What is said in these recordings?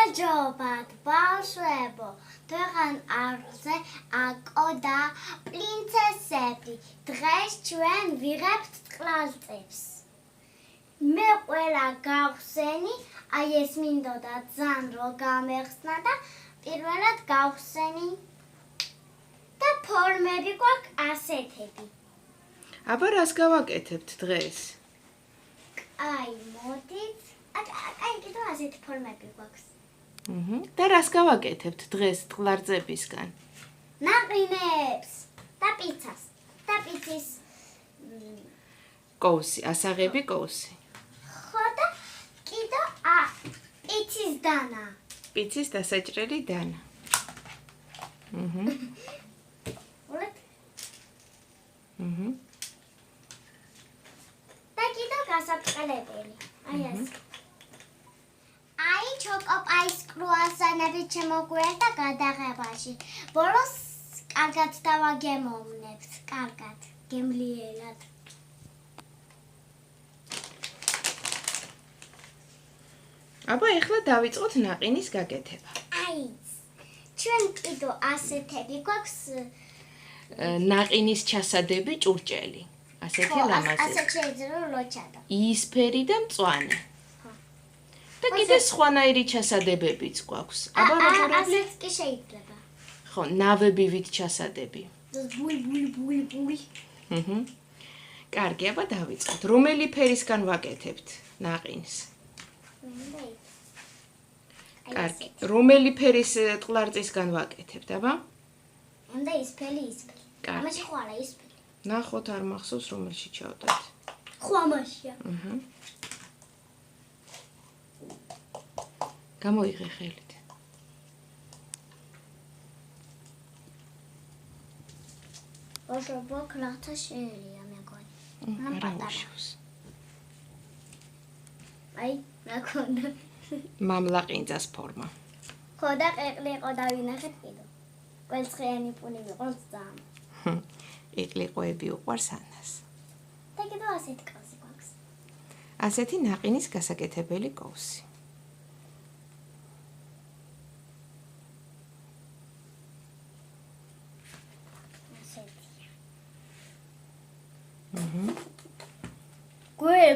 გამარჯობათ, ბავშვებო, დღან არხზე აკო და პრინცესები, დღეს ჩვენ ვიღებთ წყალწებს. მე ყველა გავხსენი, აი ეს მინდოდა ძალიან რომ გამეხსნა და პირველად გავხსენი და ფორმები გვაქვს ასეთები. აბა რას გავაკეთებთ დღეს? აი, მოდით. აი, კიდევ ასეთი ფორმები გვაქვს. და რას გავაკეთებთ დღეს წყლარწებისგან? ნაყინებს და პიცას. და პიცის კოვსი, ასაღები კოვსი. ხო და კიდევ პიცის დანა. პიცის დასაჭრელი დანა. ულეთ. აჰა. და კიდევ გასაწყლებელი. აი ეს. აი ჩოკოპაის კრუასანები შემოგვერდა გადაღებაში. ბოლოს კარგად დავაგემოვნებთ, კარგად, გემრიელად. აბა ეხლა დავიწყოთ ნაყინის გაკეთება. აი, ჩვენ კიდევ ასეთები გვაქვს. ნაყინის ჩასადები ჭურჭელი. ასეთი ლამაზი. ასეთ შეიძლება ლოჩადო. იისფერი და მწვანე. და კიდე სხვანაირი ჩასადებებიც გვაქვს. აბა როგორ ასეთ კი შეიძლება. ხო, ნავებივით ჩასადები. ბული. კარგი, აბა დავიწყოთ. რომელი ფერისგან ვაკეთებთ ნაყინს? კარგი. რომელი ფერის წყლარწისგან ვაკეთებთ, აბა? უნდა ისფერი. კარგი. ამაში ხო არა ისფერი. ნახოთ არ მახსოვს რომელში ჩავდეთ. ხო ამაშია. გამოიღე ხელით. ოშობო კლახთა შეერია მეგონი. არა უშავს. აი, ნაკონდა. მამლაყინძას ფორმა. ხო და ყეყლი იყო დავინახეთ კიდო. ყველცხიანი პული მიყვარს ძალიან. ყეყლიყვები უყვარს ანას. და კიდო ასეთი კოვსი გვაქვს. ასეთი ნაყინის გასაკეთებელი კოვსი.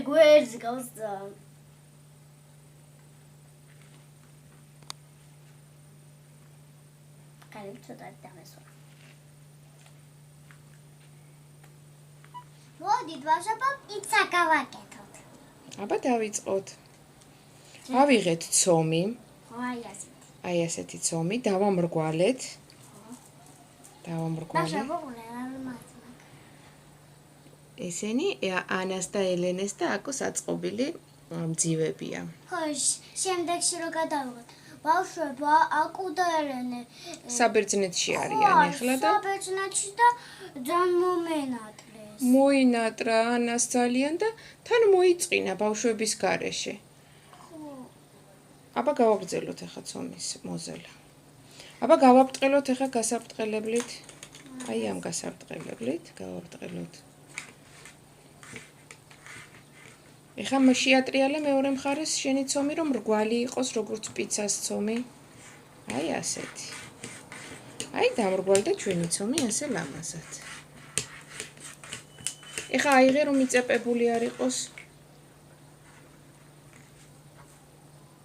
გვერდს გავს ძალიან. კარგი, ცოტა დამესვა. მოდით, ბავშვებო, პიცა გავაკეთოთ. აბა დავიწყოთ. ავიღეთ ცომი. აი ასეთი. აი ასეთი ცომი, დავამრგვალეთ. ბავშვებო, ლამაზი. ესენი ანას და ელენეს და აკოს აწყობილი მძივებია. ხო, შემდეგში რო გადავიღოთ. ბავშვებო, აკუ და ელენე საბერძნეთში არიან ეხლა და საბერძნეთში და ძალიან მომენატრეს. მოინატრა ანას ძალიან და თან მოიწინა ბავშვების გარეშე. აბა გავაგრძელოთ ახლა ცომის მოზელა. აბა გავაბრტყელოთ ახლა გასაბრტყელებლით. აი ამ გასაბრტყელებლით გავაბრტყელოთ. ეხლა შეატრიალე მეორე მხარეს შენი ცომი რომ მრგვალი იყოს როგორც პიცას ცომი. აი ასეთი. აი დამრგვალდა ჩვენი ცომი ასე ლამაზად. ეხლა აიღე რომ მიწეპებული არ იყოს.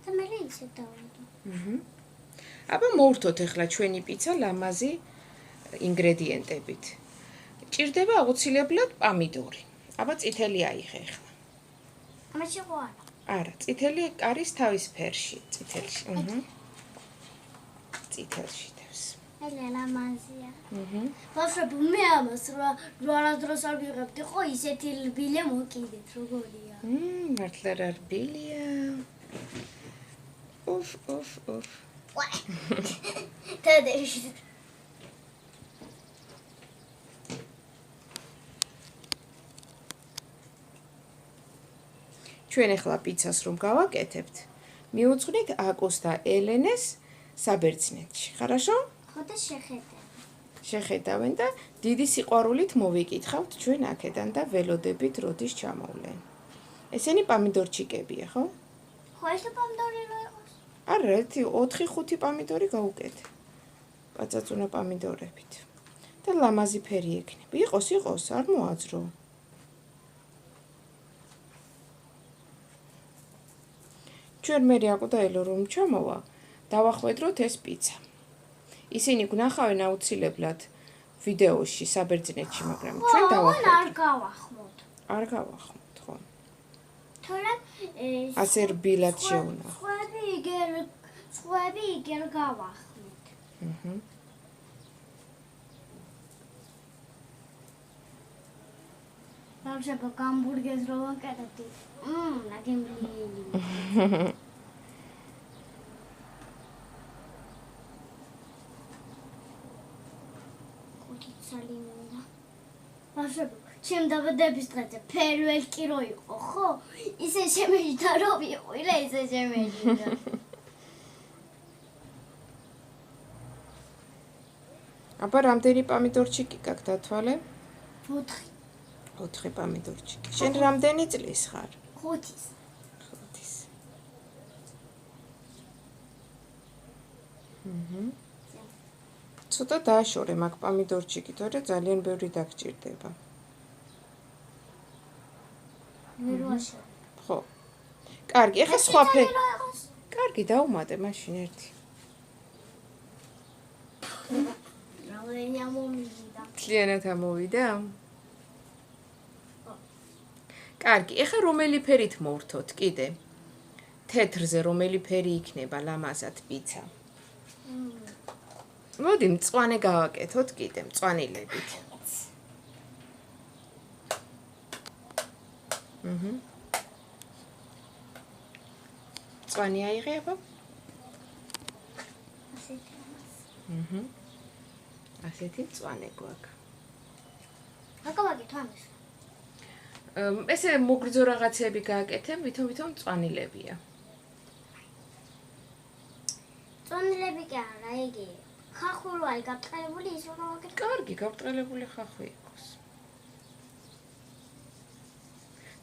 და მე ისე დავიდო. აბა მოვრთოთ ეხლა ჩვენი პიცა ლამაზი ინგრედიენტებით. ჭირდება აუცილებლად პამიდორი. აბა წითელი აიღე ეხლა. ამაში ხო არა. არა, წითელი არის თავის ფერში, წითელში. წითელში დევს. ელე ლამაზია. ბავშვებო, მე ამას რა დროს არ ვიღებდი, ხო ისეთი რბილი მოკიდეთ, როგორია. მართლა რა რბილია. უფ. თადეში. ჩვენ ახლა პიცას რომ გავაკეთებთ, მიუძღვნით აკოს და ელენეს საბერძნეთში. ხარაშო? ხო და შეხედე. შეხედავენ და დიდი სიყვარულით მოვიკითხავთ ჩვენ აქედან და ველოდებით როდის ჩამოვლენ. ესენი პამიდორჩიკებია, ხო? ხო ეს პამიდორი რო იყოს. არა, 4-5 პომიდორი გავუკეთე. პაწაწუნა პომიდორებით. და ლამაზი ფერი ექნება. იყოს, არ მოაძრო. ჩვენ მე აკვდაელო რომ ჩამოვა, დავახვედროთ ეს პიცა. ისინი გნახავენ აუცილებლად ვიდეოში საბერძნეთში, მაგრამ ჩვენ დავახვედროთ. არ გავახმოთ, ხო? თორემ ასე რბილად შეუნახავთ. სხვები იგერ გავახმოთ. Dobrze, hamburger zrobią kiedyś. Na tym lili. Salina. Dobrze, czym dowodę bystrecę? Perłelki roju. Oho, i się myśli to robi. Ile się myśli? აბა რამდენი პომიდორჩიკი გაქვს დათვალე? 4 პომიდორჩიკი. შენ რამდენი წლის ხარ? 5-ის. ცოტა დააშორე მაგ პომიდორჩიკი, თორე ძალიან ბევრი დაგჭირდება. ხო. კარგი, ეხლა სხვა ფერი. კარგი, დაუმატე მაშინ ერთი. Clienat ამოვიდა? კარგი, ეხლა რომელი ფერით მოვრთოთ კიდე? თეთრზე რომელი ფერი იქნება ლამაზად პიცა? მოდი, მწვანე გავაკეთოთ კიდე, მწვანილებით. მწვანე აიღება? ასეთი მწვანე გვაქვს. აკავაგეთ ამის. ესე მოგრძო რაღაცები გააკეთებ, ვითომ მწვანილებია. მწვანილები კი არა, იგი ხახვილი გაბრტყელებული ის რომ ვაკეთებ. კარგი, გაბრტყელებული ხახვი იყოს.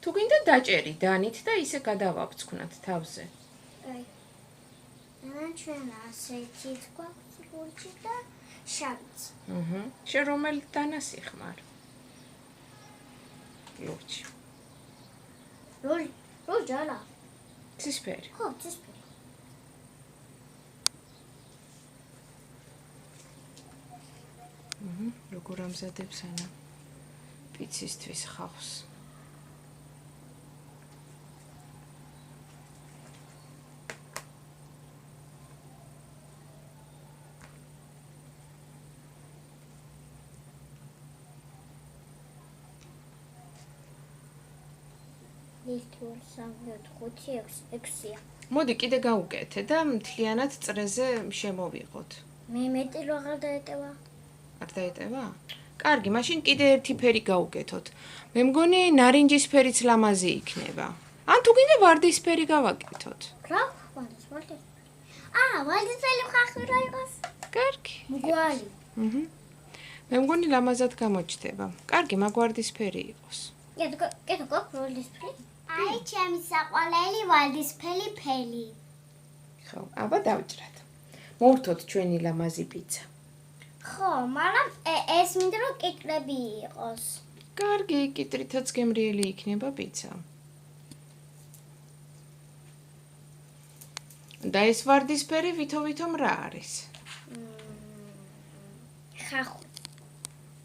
თუ გინდა დაჭერი დანით და ისე გადავაფრთხვნათ თავზე. აი. ჩვენ ასეთი გვაქვს ლურჯი და შავიც. შენ რომელი დანას იხმარ? ლურჯი. ლურჯი არა. ცისფერი. ხო, ცისფერი. როგორ ამზადებს ანა პიცისთვის ხავს? მოდი კიდე გავუკეთე და მთლიანად წრეზე შემოვიღოთ. მე მეტი აღარ დაეტევა. არ დაეტევა? კარგი, მაშინ კიდე ერთი ფერი გავუკეთოთ. მე მგონი ნარინჯისფერიც ლამაზი იქნება. ან თუ გინდა ვარდისფერი გავაკეთოთ. რა? ვარდისფერი. ვარდისფერი ხახვი რა იყოს? კარგი. მგვარი. მე მგონი ლამაზად გამოჩნდება. კარგი, მაგ ვარდისფერი იყოს. კეთო გვაქვს ვარდისფერი? აი, ჩემი საყვარელი ვარდისფერი ფერი. ხო, აბა დავჭრათ. მოვრთოთ ჩვენი ლამაზი პიცა. ხო, მაგრამ ეს მინდა რომ კიტრები იყოს. კარგი, კიტრითაც გემრიელი იქნება პიცა. და ეს ვარდისფერი ვითომ რა არის? ხახვი.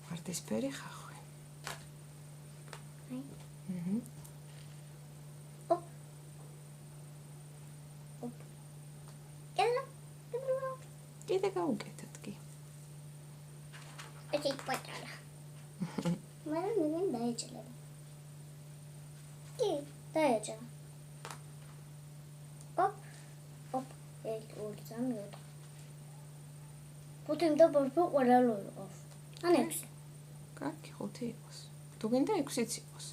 ვარდისფერი ხახვი. კიდე გავუკეთოთ კი. ეს პატარა. მაგრამ მე დაეჭრება. კი, დაეჭრა. ოპ, ეს ორი ზამიოთ. პუთემ და ბორბო ყველალო იყოს. ან 6. კარგი, 5 იყოს. თუ გინდა 6-იც იყოს.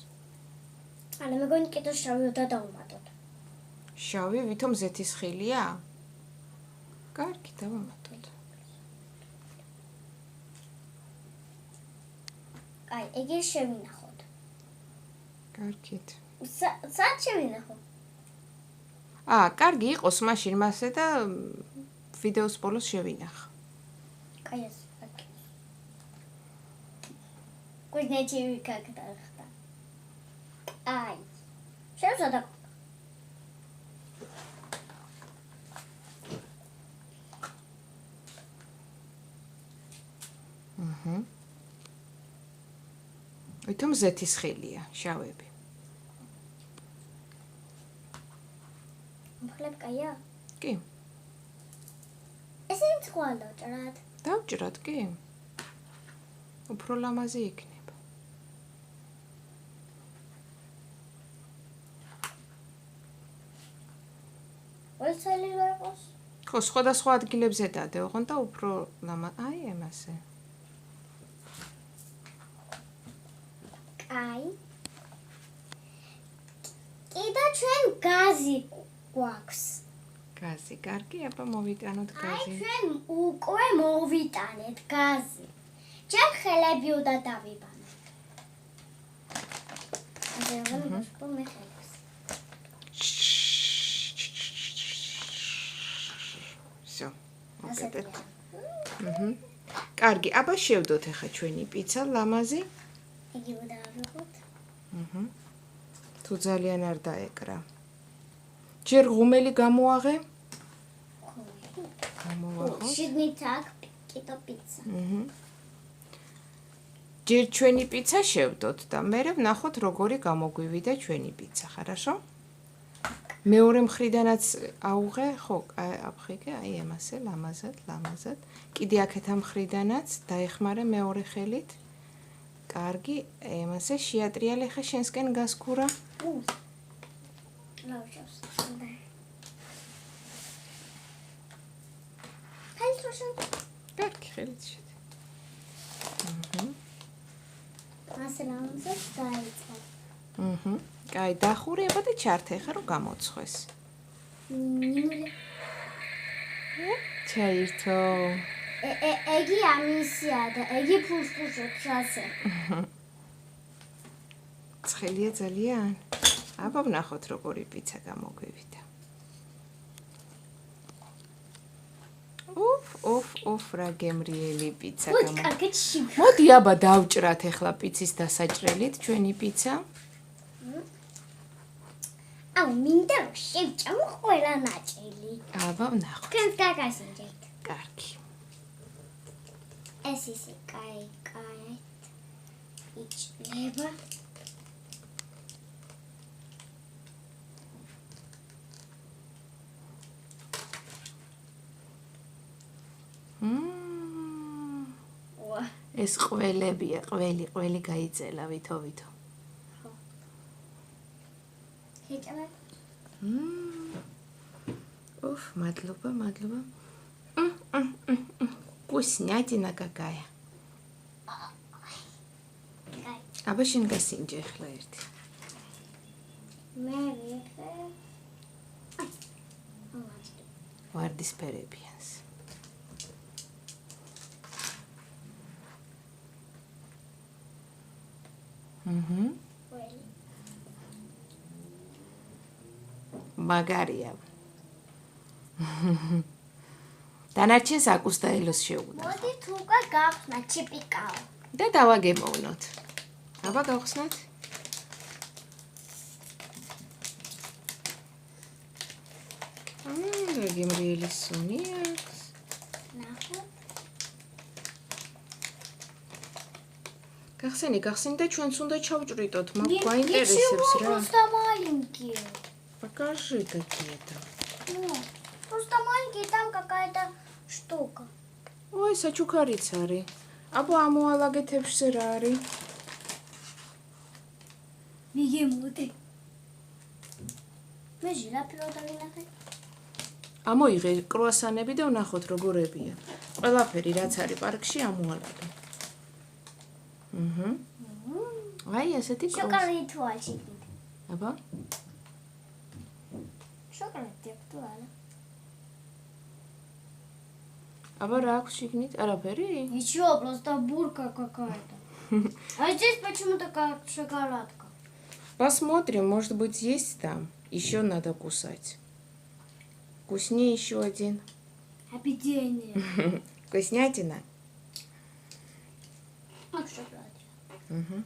არა, მეგონი კიდე შავი და დავუმატოთ. შავი ვითომ ზეთისხილია? კარგი, დავამატოთ. აი, ეგერ შევინახოთ. კარგით. სად შევინახო? კარგი იყოს მაშინ მასე და ვიდეოს ბოლოს შევინახ. კაი ეს. კუზნეჩი კაკდახტა. აი. შევსადა. ვითომ ზეთის ხელია, შავები. მხლებ კაია? კი. ესე წყვალ დავჭრათ. დავჭრათ, კი. უფრო ლამაზი იქნება. ოცელი რა იყოს? ხო, სხვადასხვა ადგილებზე დადე, ოღონდ და უფრო აი ემასე. კაი. კიდე ჩვენ გაზი გვაქვს. გაზი, კარგი, აბა მოვიტანოთ აი გაზი. ჩვენ უკვე მოვიტანეთ გაზი. ჩვენ ხელები უნდა დავიბანოთ. მე ხელებს. всё. მოკეთეთ. კარგი, აბა შევდოთ ახლა ჩვენი პიცა ლამაზი. იგი უნდა ავიღოთ. თუ ძალიან არ დაეკრა. ჯერ ღუმელი გამოაღე? გამოვაღოთ. შიგნით აქვს კიტო პიცა. ჯერ ჩვენი პიცა შევდოთ და მერე ვნახოთ როგორი გამოგვივიდა ჩვენი პიცა, ხარაშო? მეორე მხრიდანაც აუღე, ხო, აფხიგე, აი ემასე, ლამაზად. კიდე აქეთ ამ მხრიდანაც დაეხმარე მეორე ხელით. კარგი, ემასე შეატრიალე ხე შენსკენ გასკურა. ლაუჯავს. ფელტროშენ. კარგი, ხელით შედი. ასე ლამაზად დაიწყო. კაი, დახურება და ჩართე ხა რომ გამოცხეს. ჩაირთო. ეგი ამისია და ეგი ფუშფუშობს ასე. ცხელია ძალიან. აბა ვნახოთ როგორი პიცა გამოგვივიდა. უფ, რა გემრიელი პიცა მოდი კარგად შევ. მოდი აბა დავჭრათ ახლა პიცის დასაჭრელით ჩვენი პიცა. აუ მინდა რომ შევჭამო ყველა ნაწილი. აბა ვნახოთ. თქვენ გაგასინჯეთ. კარგი. ეს ისე კაი. იჭრება. ეს ყველებია, ყველი გაიწელა ვითო. შეჭამე. მადლობა. Вкуснятина какая. კაი. აბა შენ გასინჯე ახლა ერთი. მე ვიხე. ვარდისფერებიანს. ყველი. მაგარია. დანარჩენს აკუსტაელოს შეუდა. მოდით უკვე გავხსნა ჩიპიკაო. და დავაგემოვნოთ. აბა გავხსნათ. რა გემრიელი სუნი აქვს. ნახოთ. გახსენი და ჩვენც უნდა ჩავჭრიტოთ, მაგ გვაინტერესებს რა. Просто маленькие. Покажи какие-то. Просто маленькие, там какая-то штука. ой, საჩუქარიც არის. აბა ამოალაგეთებში რა არის? მიგემოდე. მე ჟირაფი რო დავინახე. ამოიღე კრუასანები და ვნახოთ როგორებია. ყველაფერი რაც არის პარკში ამოალაგე. აი ასეთი შოკოლადი თვალში. აბა შოკოლადი აქტუალა. აბა რა აქვს შიგნით? არაფერი? Ничего, просто бурка какая-то. А здесь почему-то как шоколадка. Посмотрим, может быть, есть там. Еще надо кусать. Вкуснее еще один. Обиденные. Вкуснятина. Ах, шоколаде. Угу.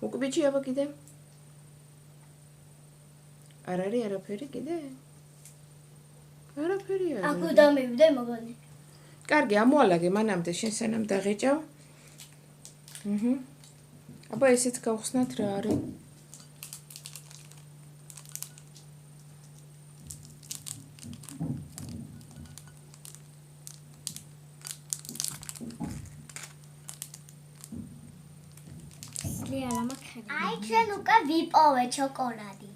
Უკბიჭი აბა კიდე? არ არის არაფერი კიდე? არაფერი არ Aku არის. da mivde mogoni. კარგი, ამოალაგე მანამდე შენ სანამ დაღეჭავ. აბა ესეც გავხსნათ რა არის. Ai, ჩვენ უკვე ვიპოვე შოკოლადი.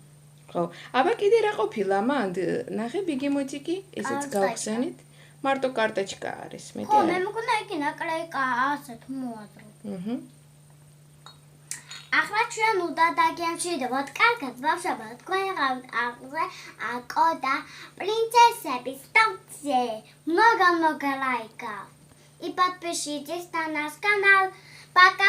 ხო, აბა კიდე რა ყოფილა მანდ? ნახე ბიგი მოციკი, ესეც გავხსენით. მარტო კარტოჩკა არის, მეტი ხო, არა. მე მგონა იქ ნაკლეიკა ასეთ მოაზრო. ახლა ჩვენ უნდა დაგემშვიდობოთ კარგად, ბავშვებო, თქვენ გყავთ აღზე კოდა პრინცესების ტალცე. Много-много лайков. И подпишитесь на наш канал. Пока!